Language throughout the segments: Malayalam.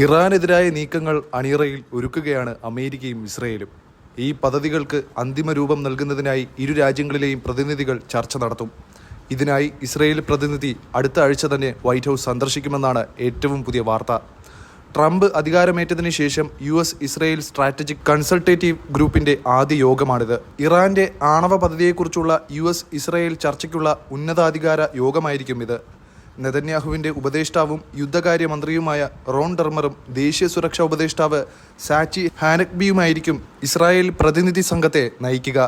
ഇറാനെതിരായ നീക്കങ്ങൾ അണിയറയിൽ ഒരുക്കുകയാണ് അമേരിക്കയും ഇസ്രയേലും. ഈ പദ്ധതികൾക്ക് അന്തിമ രൂപം നൽകുന്നതിനായി ഇരു രാജ്യങ്ങളിലെയും പ്രതിനിധികൾ ചർച്ച നടത്തും. ഇതിനായി ഇസ്രയേൽ പ്രതിനിധി അടുത്ത ആഴ്ച തന്നെ വൈറ്റ് ഹൗസ് സന്ദർശിക്കുമെന്നാണ് ഏറ്റവും പുതിയ വാർത്ത. ട്രംപ് അധികാരമേറ്റതിനു ശേഷം US ഇസ്രയേൽ സ്ട്രാറ്റജിക് കൺസൾട്ടേറ്റീവ് ഗ്രൂപ്പിന്റെ ആദ്യ യോഗമാണിത്. ഇറാന്റെ ആണവ പദ്ധതിയെക്കുറിച്ചുള്ള US ഇസ്രയേൽ ചർച്ചയ്ക്കുള്ള ഉന്നതാധികാര യോഗമായിരിക്കും ഇത്. നെതന്യാഹുവിന്റെ ഉപദേഷ്ടാവും യുദ്ധകാര്യമന്ത്രിയുമായ റോൺ ഡെർമറും ദേശീയ സുരക്ഷാ ഉപദേഷ്ടാവ് സാച്ചി ഹാനക്ബിയുമായിരിക്കും ഇസ്രായേൽ പ്രതിനിധി സംഘത്തെ നയിക്കുക.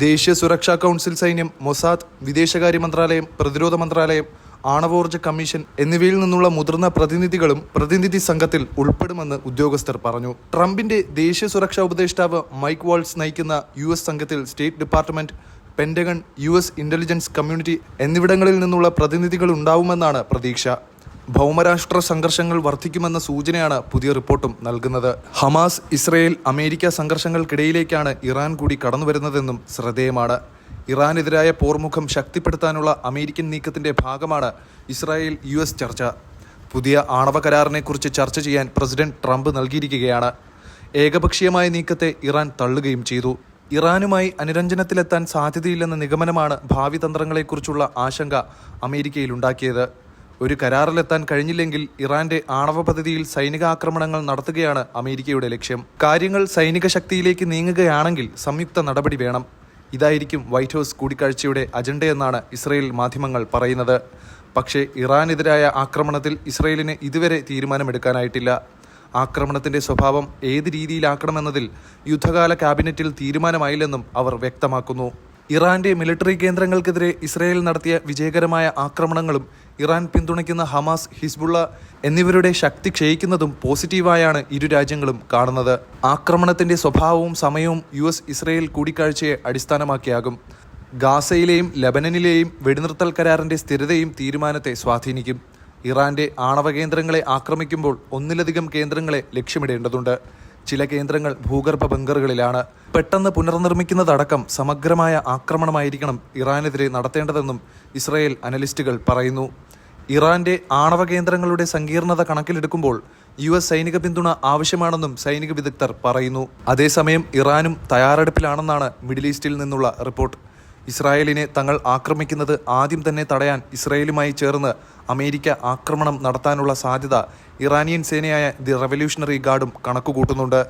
ദേശീയ സുരക്ഷാ കൗൺസിൽ, സൈന്യം, മൊസാദ്, വിദേശകാര്യ മന്ത്രാലയം, പ്രതിരോധ മന്ത്രാലയം, ആണവോർജ്ജ കമ്മീഷൻ എന്നിവയിൽ നിന്നുള്ള മുതിർന്ന പ്രതിനിധികളും പ്രതിനിധി സംഘത്തിൽ ഉൾപ്പെടുമെന്ന് ഉദ്യോഗസ്ഥർ പറഞ്ഞു. ട്രംപിന്റെ ദേശീയ സുരക്ഷാ ഉപദേഷ്ടാവ് മൈക്ക് വാൾട്സ് നയിക്കുന്ന US സംഘത്തിൽ state department, pentagon, US intelligence community എന്നിവിടങ്ങളിൽ നിന്നുള്ള പ്രതിനിധികൾ ഉണ്ടാവുമെന്നാണ് പ്രതീക്ഷ. ഭൗമരാഷ്ട്ര സംഘർഷങ്ങൾ വർദ്ധിക്കുമെന്ന സൂചനയാണ് പുതിയ റിപ്പോർട്ടും നൽകുന്നത്. ഹമാസ്, ഇസ്രയേൽ, അമേരിക്ക സംഘർഷങ്ങൾക്കിടയിലേക്കാണ് ഇറാൻ കൂടി കടന്നുവരുന്നതെന്നും ശ്രദ്ധേയമാണ്. ഇറാനെതിരായ പോർമുഖം ശക്തിപ്പെടുത്താനുള്ള അമേരിക്കൻ നീക്കത്തിന്റെ ഭാഗമാണ് ഇസ്രായേൽ US ചർച്ച. പുതിയ ആണവ കരാറിനെക്കുറിച്ച് ചർച്ച ചെയ്യാൻ പ്രസിഡന്റ് ട്രംപ് നൽകിയിരിക്കുകയാണ്. ഏകപക്ഷീയമായ നീക്കത്തെ ഇറാൻ തള്ളുകയും ചെയ്തു. ഇറാനുമായി അനുരഞ്ജനത്തിലെത്താൻ സാധ്യതയില്ലെന്ന നിഗമനമാണ് ഭാവി തന്ത്രങ്ങളെക്കുറിച്ചുള്ള ആശങ്ക അമേരിക്കയിലുണ്ടാക്കിയത്. ഒരു കരാറിലെത്താൻ കഴിഞ്ഞില്ലെങ്കിൽ ഇറാന്റെ ആണവ പദ്ധതിയിൽ സൈനിക ആക്രമണങ്ങൾ നടത്തുകയാണ് അമേരിക്കയുടെ ലക്ഷ്യം. കാര്യങ്ങൾ സൈനിക ശക്തിയിലേക്ക് നീങ്ങുകയാണെങ്കിൽ സംയുക്ത നടപടി വേണം. ഇതായിരിക്കും വൈറ്റ് ഹൗസ് കൂടിക്കാഴ്ചയുടെ അജണ്ടയെന്നാണ് ഇസ്രയേൽ മാധ്യമങ്ങൾ പറയുന്നത്. പക്ഷേ ഇറാനെതിരായ ആക്രമണത്തിൽ ഇസ്രയേലിന് ഇതുവരെ തീരുമാനമെടുക്കാനായിട്ടില്ല. ആക്രമണത്തിന്റെ സ്വഭാവം ഏത് രീതിയിലാക്കണമെന്നതിൽ യുദ്ധകാല ക്യാബിനറ്റിൽ തീരുമാനമായില്ലെന്നും അവർ വ്യക്തമാക്കുന്നു. ഇറാന്റെ മിലിറ്ററി കേന്ദ്രങ്ങൾക്കെതിരെ ഇസ്രയേൽ നടത്തിയ വിജയകരമായ ആക്രമണങ്ങളും ഇറാൻ പിന്തുണയ്ക്കുന്ന ഹമാസ്, ഹിസ്ബുള്ള എന്നിവരുടെ ശക്തി ക്ഷയിക്കുന്നതും പോസിറ്റീവായാണ് ഇരു രാജ്യങ്ങളും കാണുന്നത്. ആക്രമണത്തിന്റെ സ്വഭാവവും സമയവും US ഇസ്രയേൽ കൂടിക്കാഴ്ചയെ അടിസ്ഥാനമാക്കിയാകും. ഗാസയിലെയും ലബനനിലെയും വെടിനിർത്തൽ കരാറിന്റെ സ്ഥിരതയും തീരുമാനത്തെ സ്വാധീനിക്കും. ഇറാന്റെ ആണവ കേന്ദ്രങ്ങളെ ആക്രമിക്കുമ്പോൾ ഒന്നിലധികം കേന്ദ്രങ്ങളെ ലക്ഷ്യമിടേണ്ടതുണ്ട്. ചില കേന്ദ്രങ്ങൾ ഭൂഗർഭ ബങ്കറുകളിലാണ്. പെട്ടെന്ന് പുനർനിർമ്മിക്കുന്നതടക്കം സമഗ്രമായ ആക്രമണമായിരിക്കണം ഇറാനെതിരെ നടത്തേണ്ടതെന്നും ഇസ്രായേൽ അനലിസ്റ്റുകൾ പറയുന്നു. ഇറാന്റെ ആണവ കേന്ദ്രങ്ങളുടെ സങ്കീർണത കണക്കിലെടുക്കുമ്പോൾ US സൈനിക പിന്തുണ ആവശ്യമാണെന്നും സൈനിക വിദഗ്ധർ പറയുന്നു. അതേസമയം ഇറാനും തയ്യാറെടുപ്പിലാണെന്നാണ് മിഡിൽ ഈസ്റ്റിൽ നിന്നുള്ള റിപ്പോർട്ട്. ഇസ്രായേലിനെ തങ്ങൾ ആക്രമിക്കുന്നത് ആദ്യം തന്നെ തടയാൻ ഇസ്രായേലുമായി ചേർന്ന് അമേരിക്ക ആക്രമണം നടത്താനുള്ള സാധ്യത ഇറാനിയൻ സേനയായ ദി റവല്യൂഷണറി ഗാർഡും കണക്കുകൂട്ടുന്നുണ്ട്.